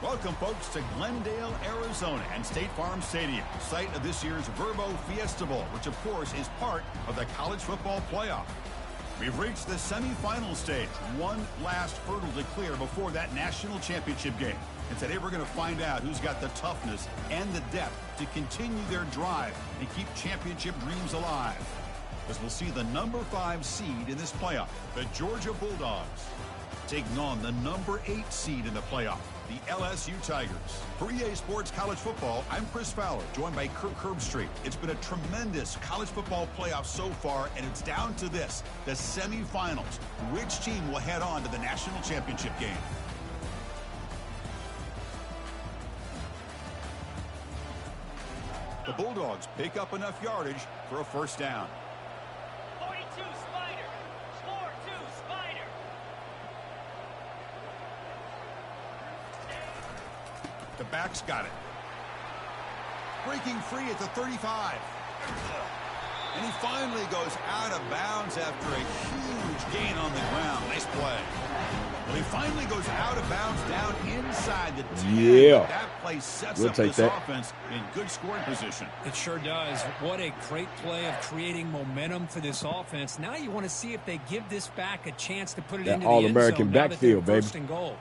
Welcome, folks, to Glendale, Arizona and State Farm Stadium, site of this year's Verbo Fiesta Bowl, which, of course, is part of the college football playoff. We've reached the semifinal stage, one last hurdle to clear before that national championship game. And today we're going to find out who's got the toughness and the depth to continue their drive and keep championship dreams alive. As we'll see the number 5 seed in this playoff, the Georgia Bulldogs, taking on the number 8 seed in the playoff, the LSU Tigers. For EA Sports College Football, I'm Chris Fowler, joined by Kirk Herbstreit. It's been a tremendous college football playoff so far, and it's down to this, the semifinals. Which team will head on to the national championship game? The Bulldogs pick up enough yardage for a first down. 42 Spider. Score 2 Spider. The backs got it. Breaking free at the 35. And he finally goes out of bounds after a huge gain on the ground. Nice play. Well, he finally goes out of bounds down inside the 10. Yeah. That play sets up this offense in good scoring position. It sure does. What a great play of creating momentum for this offense. Now you want to see if they give this back a chance to put it into the end zone. All-American backfield, baby. First and goal.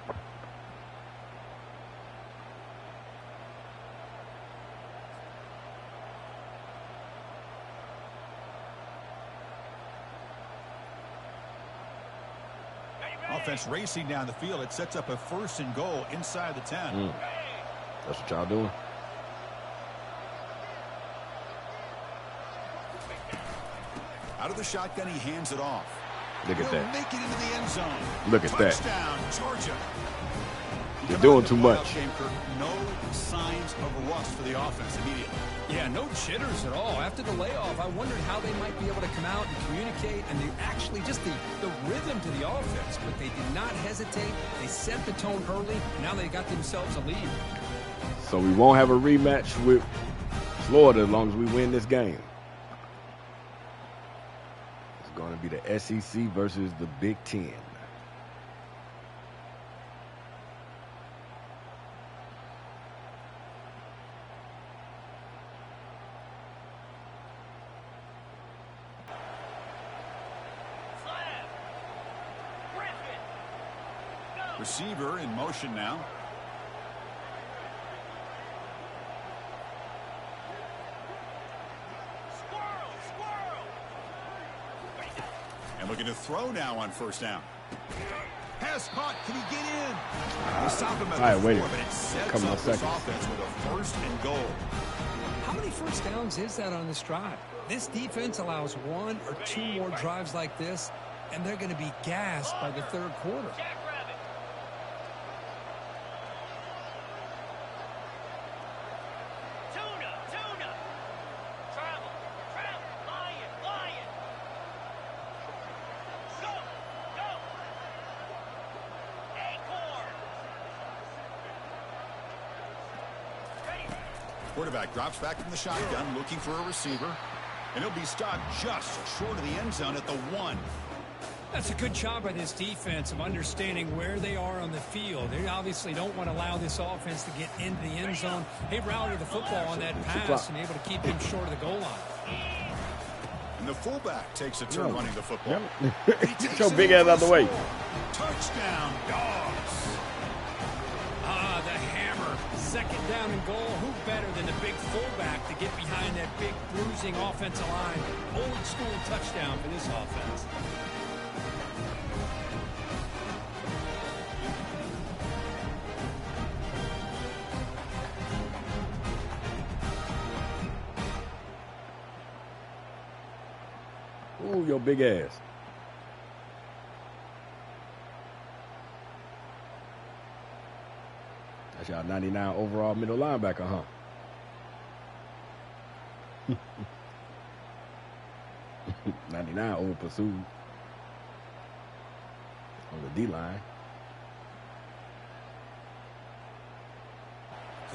Offense racing down the field. It sets up a first and goal inside the 10. That's what y'all doing. Out of the shotgun, he hands it off. Look at that. Make it into the end zone. Look at that. Touchdown, Georgia. They're doing too much. No signs of rust for the offense immediately. Yeah, no jitters at all. After the layoff, I wondered how they might be able to come out and communicate, and they actually just the rhythm to the offense. But they did not hesitate. They set the tone early. Now they got themselves a lead. So we won't have a rematch with Florida as long as we win this game. It's going to be the SEC versus the Big Ten. Receiver in motion now. Squirrel. And looking to throw now on first down. Pass caught. Can he get in? They stop him at the 4, but it sets up this offense with a first and goal. How many first downs is that on this drive? This defense allows 1 or 2 more drives like this, and they're going to be gassed by the third quarter. Quarterback drops back from the shotgun, looking for a receiver. And he'll be stopped just short of the end zone at the 1. That's a good job by this defense of understanding where they are on the field. They obviously don't want to allow this offense to get into the end zone. They rallied the football on that pass and able to keep him short of the goal line. And the fullback takes a turn running the football. Get your big ass out the way. Touchdown, Dogs. The hammer. Second down and goal. Who better than the big fullback to get behind that big bruising offensive line? Old school touchdown for this offense. Ooh, your big ass. That's y'all 99 overall middle linebacker, huh? 99 over pursued on the D-line.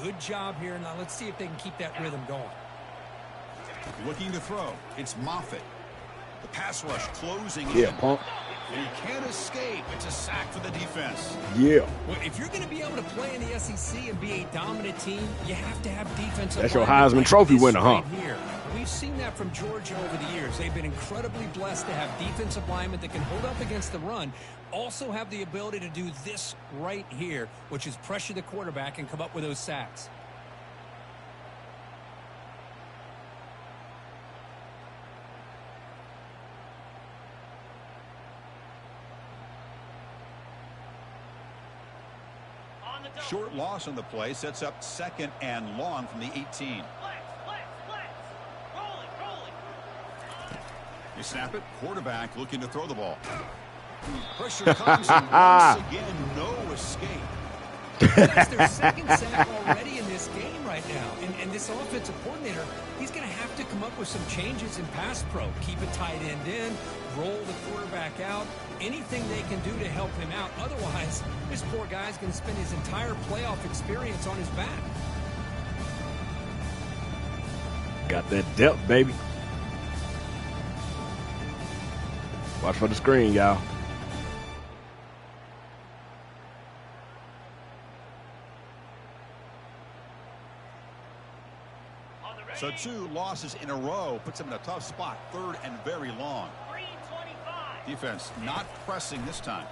Good job here. Now let's see if they can keep that rhythm going. Looking to throw. It's Moffitt. The pass rush closing in. Yeah, pump. And he can't escape. It's a sack for the defense. Yeah. Well, if you're going to be able to play in the SEC and be a dominant team, you have to have defensive. That's your linemen Heisman like Trophy this winner, huh? right here. We've seen that from Georgia over the years. They've been incredibly blessed to have defensive linemen that can hold up against the run, also have the ability to do this right here, which is pressure the quarterback and come up with those sacks. Short loss on the play sets up 2nd and long from the 18. Flex. Rolling. You snap it. Quarterback looking to throw the ball. Pressure comes, and once again, no escape. That's their 2nd sack already in this game right now. And this offensive coordinator, he's going to have to come up with some changes in pass pro. Keep a tight end in, roll the quarterback out, anything they can do to help him out. Otherwise, this poor guy's going to spend his entire playoff experience on his back. Got that depth, baby. Watch for the screen, y'all. So 2 losses in a row puts him in a tough spot. 3rd and very long. 3:25. Defense not pressing this time.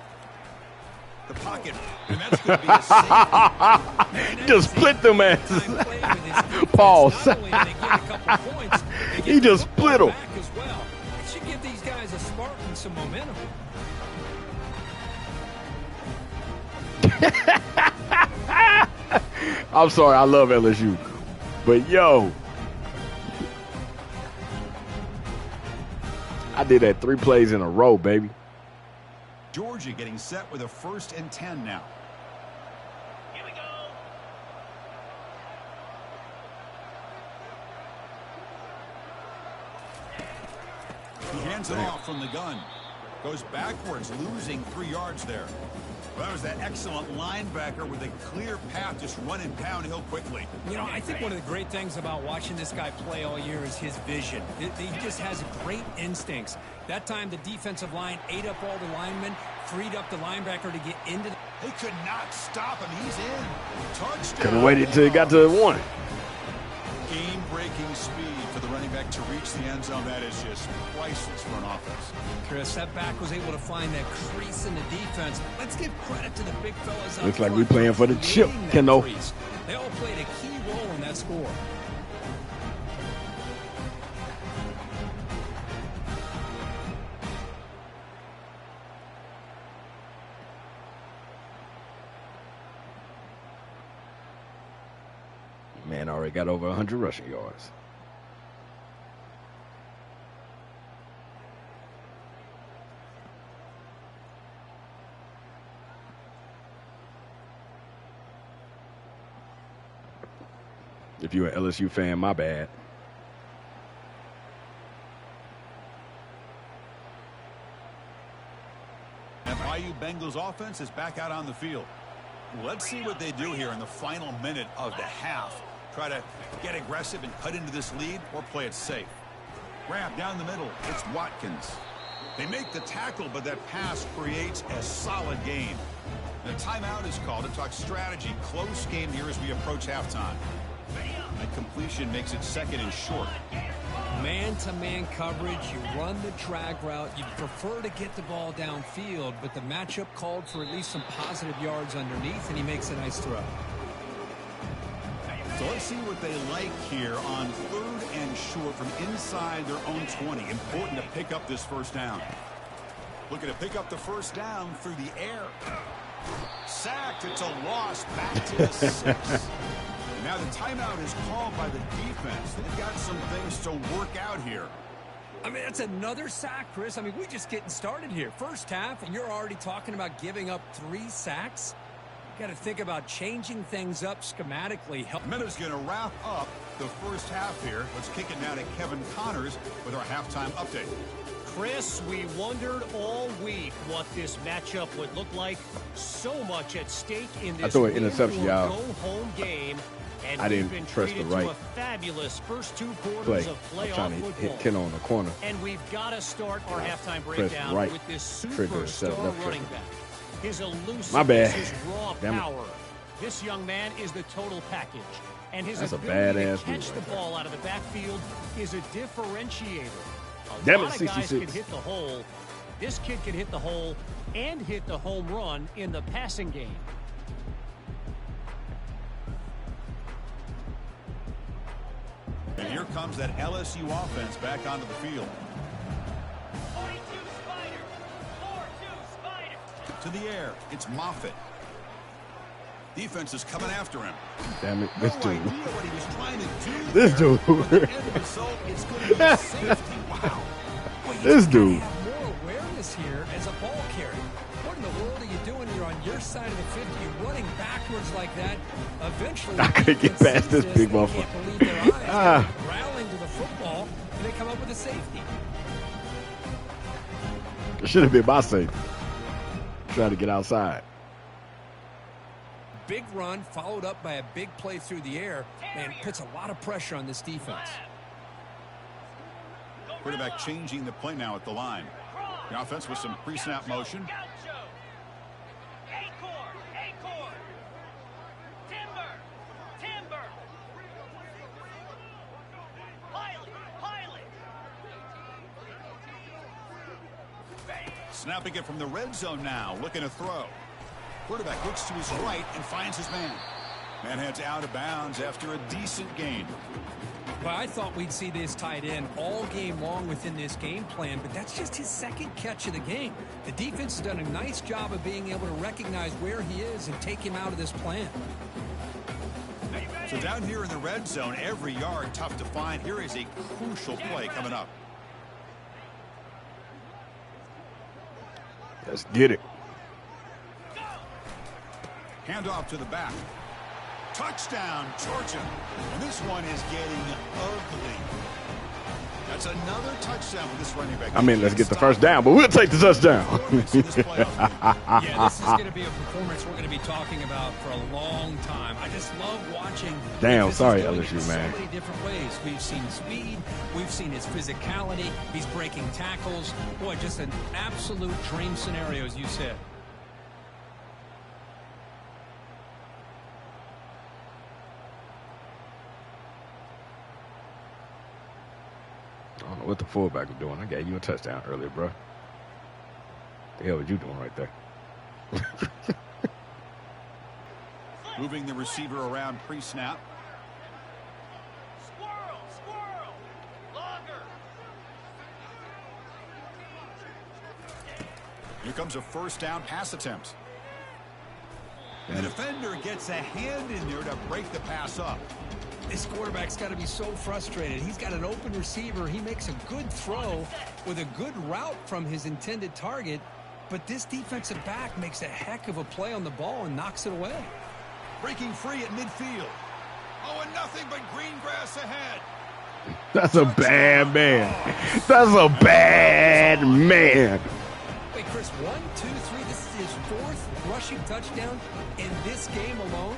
The pocket, and that's going to be a safety. Just split them asses. Pause. He just split them. Well. It should give these guys a spark and some momentum. I'm sorry, I love LSU. But, yo, I did that 3 plays in a row, baby. Georgia getting set with a 1st and 10 now. Here we go. He hands it off from the gun. Goes backwards, losing 3 yards there. Well, that was that excellent linebacker with a clear path, just running downhill quickly. You know, I think one of the great things about watching this guy play all year is his vision. He just has great instincts. That time, the defensive line ate up all the linemen, freed up the linebacker to get into the... They could not stop him. He's in. Touchdown. Could have waited until he got to 1. Game-breaking speed for the running back to reach the end zone. That is just priceless for an offense. Chris, that back was able to find that crease in the defense. Let's give credit to the big fellas. Looks like we're playing for the chip, Kendo. They all played a key role in that score. Man already got over 100 rushing yards. If you're an LSU fan, my bad. And Bayou Bengals offense is back out on the field. Let's see what they do here in the final minute of the half. Try to get aggressive and cut into this lead or play it safe. Grab down the middle. It's Watkins. They make the tackle, but that pass creates a solid gain. And a timeout is called to talk strategy. Close game here as we approach halftime. That completion makes it 2nd and short. Man-to-man coverage, you run the drag route. You prefer to get the ball downfield, but the matchup called for at least some positive yards underneath, and he makes a nice throw. So let's see what they like here on 3rd and short from inside their own 20. Important to pick up this 1st down. Looking to pick up the 1st down through the air. Sacked. It's a loss back to the 6. Now the timeout is called by the defense. They've got some things to work out here. I mean, that's another sack, Chris. I mean, we're just getting started here. First half, and you're already talking about giving up 3 sacks. Got to think about changing things up schematically. Minute's going to wrap up the 1st half here. Let's kick it now to Kevin Connors with our halftime update. Chris, we wondered all week what this matchup would look like. So much at stake in this interception, y'all. go-home game. And I didn't we've been press the treated right to a fabulous first 2 quarters play. of I'm playoff trying to football. hit Ken on the corner. And we've got to start our halftime Press breakdown right with this trigger instead of superstar left running trigger. back. His elusiveness, My bad. his raw Damn it. power. This young man is the total package. And his That's a ability to badass catch move the right there. ball out of the backfield is a differentiator. A Damn it, lot of guys 66. can hit the hole. This kid can hit the hole and hit the home run in the passing game. And here comes that LSU offense back onto the field. 42 Spider. 4-2 Spider. To the air, it's Moffitt. Defense is coming after him. Damn it, No this idea dude. what he was trying to do This there, dude. but the end result is going to be a safety. Wow. This dude. Have more awareness here as a ball carrier. What in the world are you doing? You're on your side of the 50. You're running backwards like that. Eventually, I can't get past this big They motherfucker. can't believe their eyes. Ah. They're rallying to the football, and they come up with a safety. It should have been my safety. Trying to get outside. Big run followed up by a big play through the air, and puts a lot of pressure on this defense. Quarterback changing the play now at the line. The offense with some pre-snap motion. Gaucho. Acorn. Timber. Pilot. Snapping it from the red zone now, looking to throw. Quarterback looks to his right and finds his man. Man heads out of bounds after a decent gain. Well, I thought we'd see this tight end all game long within this game plan, but that's just his second catch of the game. The defense has done a nice job of being able to recognize where he is and take him out of this plan. So down here in the red zone, every yard tough to find. Here is a crucial play coming up. Let's get it. Handoff to the back. Touchdown, Georgia. And this one is getting ugly. That's another touchdown with this running back. I mean, let's get the first down, but we'll take the touchdown. Yeah, this is going to be a performance we're going to be talking about for a long time. I just love watching. Damn, this is sorry, going LSU, in man. So many different ways. We've seen speed. We've seen his physicality. He's breaking tackles. Boy, just an absolute dream scenario, as you said. I don't know what the fullback was doing. I gave you a touchdown earlier, bro. The hell was you doing right there? Moving the receiver around pre-snap. Squirrel. Longer. Here comes a first down pass attempt. And the defender gets a hand in there to break the pass up. This quarterback's got to be so frustrated. He's got an open receiver. He makes a good throw with a good route from his intended target, but this defensive back makes a heck of a play on the ball and knocks it away. Breaking free at midfield. Oh, and nothing but green grass ahead. That's a bad man. That's a bad man. Wait, Chris, 1, 2, 3. This is his 4th rushing touchdown in this game alone.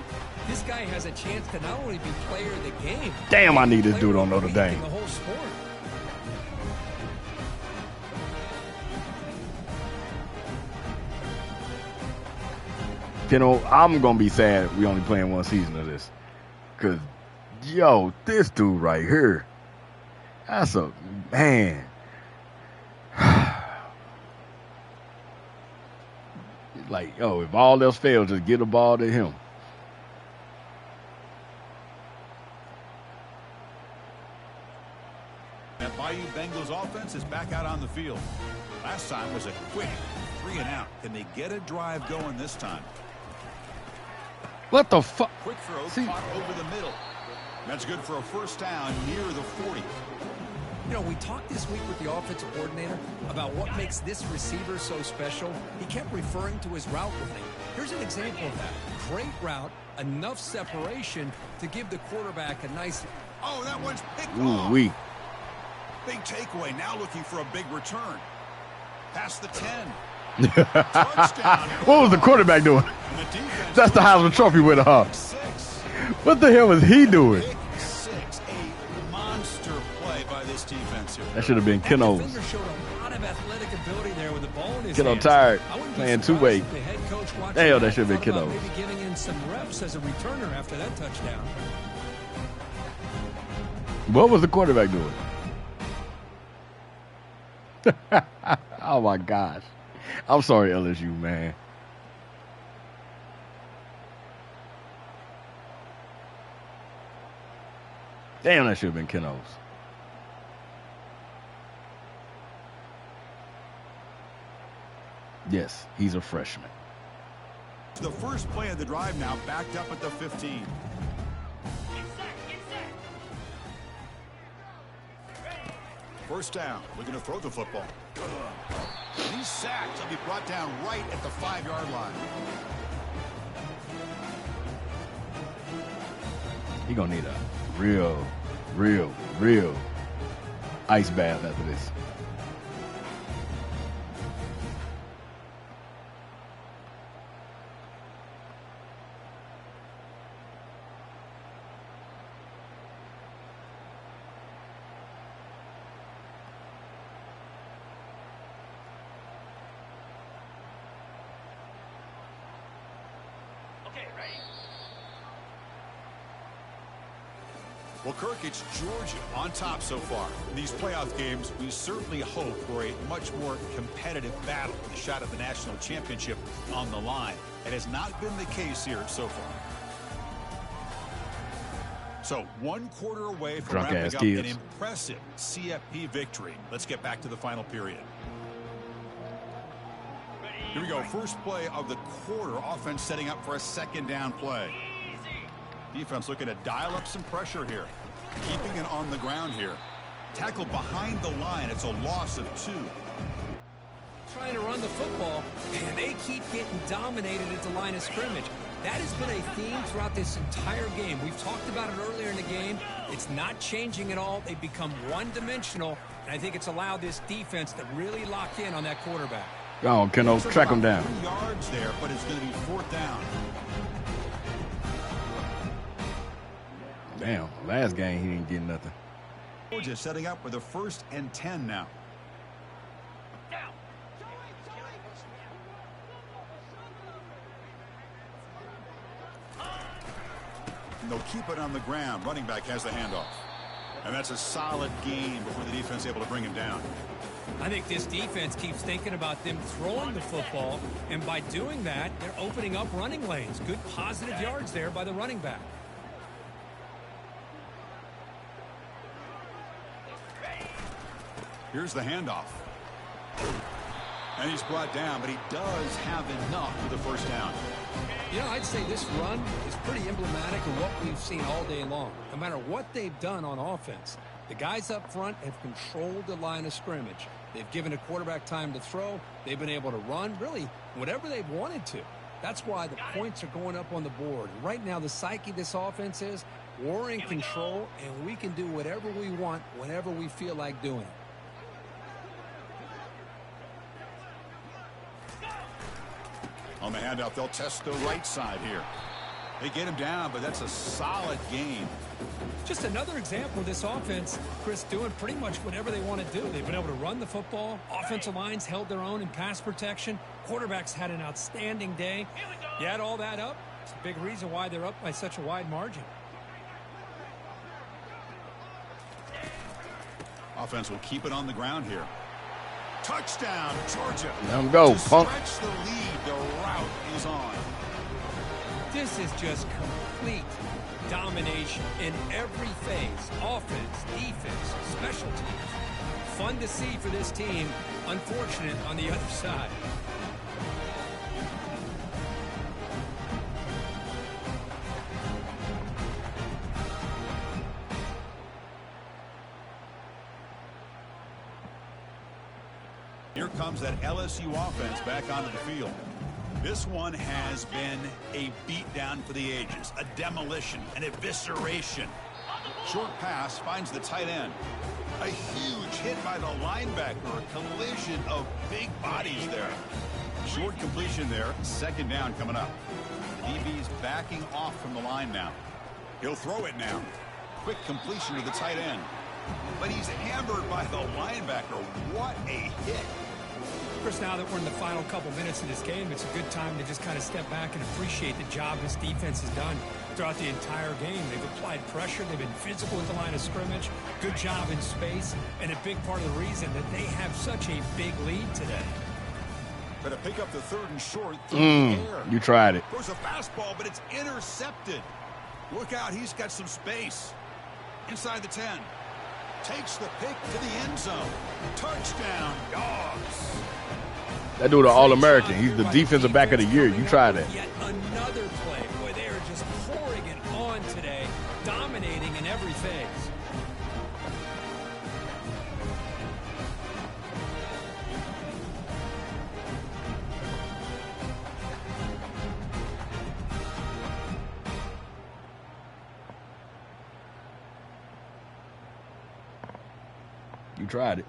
This guy has a chance to not only be player of the game. Damn, I need this player dude on of the Notre week Dame. in the whole sport. You know, I'm going to be sad we only playing one season of this. Because, yo, this dude right here, that's a, man. Like, yo, if all else fails, just get the ball to him. That Bayou Bengals offense is back out on the field. Last time was a quick 3-and-out. Can they get a drive going this time? What the fuck? Quick throw See? caught over the middle. That's good for a first down near the 40. You know, we talked this week with the offensive coordinator about what makes this receiver so special. He kept referring to his route running. Here's an example of that. Great route, enough separation to give the quarterback a nice... Oh, that one's picked Ooh, off. wee. Big takeaway, now looking for a big return. Past the 10. Touchdown. What was the quarterback doing? And the defense That's the Heisman Trophy winner, huh? 6. What the hell was he doing? Pick 6. A monster play by this defense here. That should have been That Keno's. defender showed a lot of athletic ability there with the ball in his Keno hands. tired, I wouldn't be playing surprised two-way. if the head coach watching Hell, that should have been thought about Keno's. maybe giving in some reps as a returner after that touchdown. What was the quarterback doing? Oh, my gosh. I'm sorry, LSU, man. Damn, that should have been Keno's. Yes, he's a freshman. The first play of the drive now backed up at the 15. First down, looking to throw the football. And he's sacked. He'll be brought down right at the 5-yard line. He's going to need a real ice bath after this. Well, Kirk, it's Georgia on top so far. In these playoff games, we certainly hope for a much more competitive battle, a shot at the national championship on the line. It has not been the case here so far. So 1 quarter away from wrapping up an impressive CFP victory. Let's get back to the final period. Here we go. First play of the quarter. Offense setting up for a second down play. Defense looking to dial up some pressure here. Keeping it on the ground here. Tackle behind the line. It's a loss of 2. Trying to run the football, and they keep getting dominated at the line of scrimmage. That has been a theme throughout this entire game. We've talked about it earlier in the game. It's not changing at all. They've become one-dimensional, and I think it's allowed this defense to really lock in on that quarterback. Oh, Keno, track him down. 3 yards there, but it's going to be 4th down. Damn, last game he didn't get nothing. Georgia setting up with a 1st and 10 now. And they'll keep it on the ground. Running back has the handoff. And that's a solid gain before the defense able to bring him down. I think this defense keeps thinking about them throwing the football, and by doing that, they're opening up running lanes. Good positive yards there by the running back. Here's the handoff. And he's brought down, but he does have enough for the 1st down. You know, I'd say this run is pretty emblematic of what we've seen all day long. No matter what they've done on offense, the guys up front have controlled the line of scrimmage. They've given a quarterback time to throw. They've been able to run, really, whatever they've wanted to. That's why the points are going up on the board. Right now, the psyche of this offense is we're in control, and we can do whatever we want whenever we feel like doing it. On the handoff, they'll test the right side here. They get him down, but that's a solid gain. Just another example of this offense, Chris, doing pretty much whatever they want to do. They've been able to run the football. Offensive lines held their own in pass protection. Quarterbacks had an outstanding day. You add all that up, it's a big reason why they're up by such a wide margin. Offense will keep it on the ground here. Touchdown, Georgia. Let him go, to punk. stretch the lead, the route is on. This is just complete domination in every phase. Offense, defense, special teams. Fun to see for this team. Unfortunate on the other side. Here comes that LSU offense back onto the field. This one has been a beatdown for the ages, a demolition, an evisceration. Short pass finds the tight end. A huge hit by the linebacker. A collision of big bodies there. Short completion there. Second down coming up. DB's backing off from the line now. He'll throw it now. Quick completion to the tight end. But he's hammered by the linebacker. What a hit. Of course, now that we're in the final couple minutes of this game, it's a good time to just kind of step back and appreciate the job this defense has done throughout the entire game. They've applied pressure. They've been physical at the line of scrimmage. Good job in space. And a big part of the reason that they have such a big lead today. Gonna pick up the third and short through the air. You tried it. Throws a fastball, but it's intercepted. Look out, he's got some space. Inside the 10. Takes the pick to the end zone. Touchdown, Dogs. That dude an All-American. He's the defensive back of the year. You tried that. Yet another play. Boy, they are just pouring it on today, dominating in every phase. You tried it.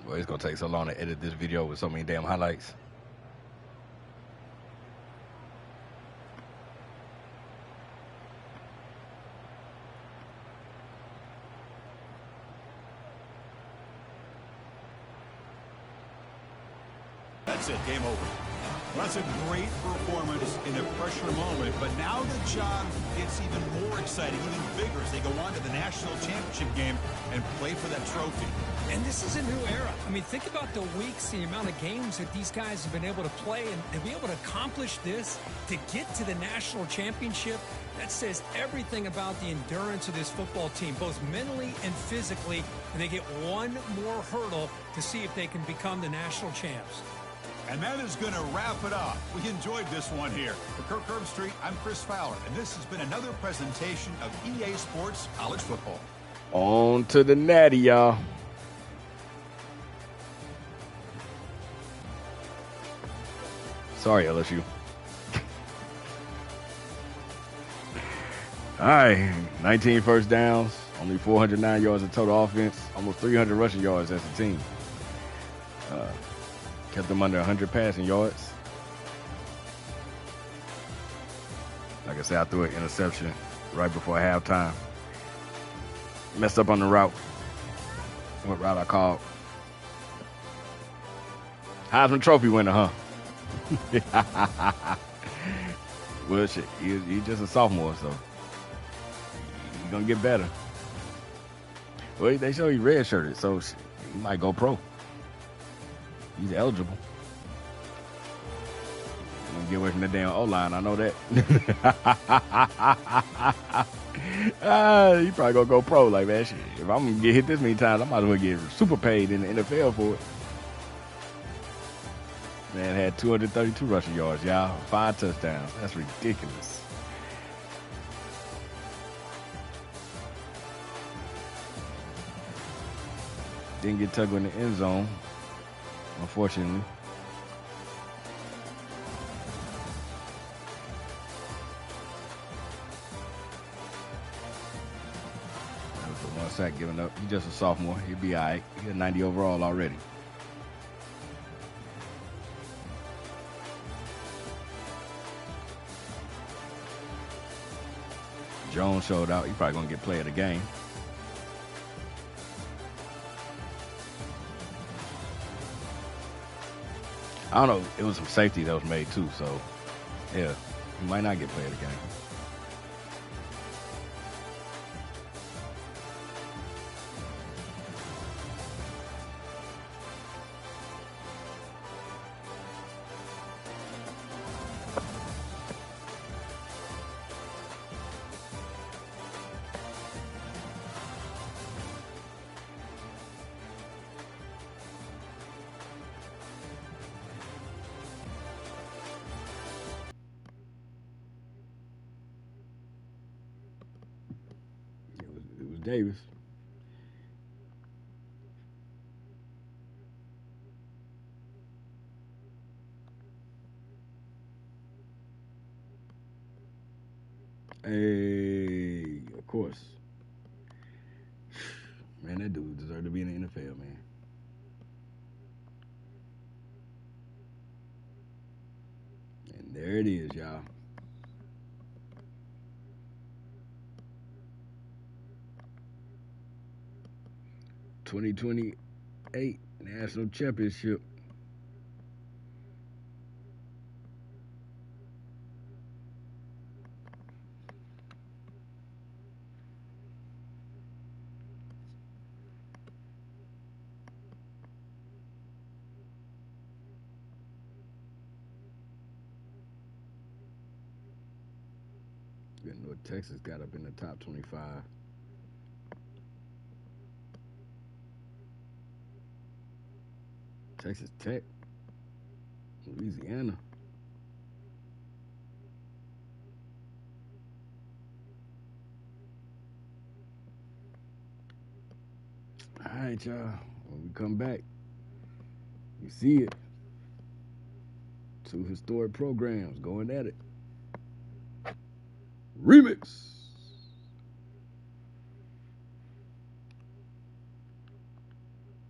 Well, it's going to take so long to edit this video with so many damn highlights. That's it, game over. That's a great performance in a pressure moment, but now the job gets even more exciting, even bigger as they go on to the national championship game and play for that trophy. And this is a new era. I mean, think about the weeks, the amount of games that these guys have been able to play and to be able to accomplish this, to get to the national championship. That says everything about the endurance of this football team, both mentally and physically, and they get one more hurdle to see if they can become the national champs. And that is going to wrap it up. We enjoyed this one here. For Kirk Herbstreit, I'm Chris Fowler, and this has been another presentation of EA Sports College Football. On to the natty, y'all. Sorry, LSU. All right, 19 first downs, only 409 yards of total offense, almost 300 rushing yards as a team. Kept them under 100 passing yards. Like I said, I threw an interception right before halftime. Messed up on the route. What route I called? Heisman Trophy winner, huh? Well, shit, he's just a sophomore, so he's going to get better. Well, they show he redshirted, so he might go pro. He's eligible. I'm gonna get away from the damn O-line. I know that. He probably gonna go pro like that shit. If I'm gonna get hit this many times, I might as well get super paid in the NFL for it. Man had 232 rushing yards, y'all. 5 touchdowns. That's ridiculous. Didn't get tackled in the end zone, unfortunately. That was the one sack given up. He's just a sophomore. He'll be all right. He's a 90 overall already. Jones showed out. He's probably going to get player of the game. I don't know. It was some safety that was made too, so yeah, he might not get player of the game. Davis. Hey, of course. Man, that dude deserved to be in the NFL, man. And there it is, y'all. '28 National Championship. Getting what Texas got up in the top 25. Texas Tech, Louisiana. All right, y'all. When we come back, you see it. Two historic programs going at it. Remix.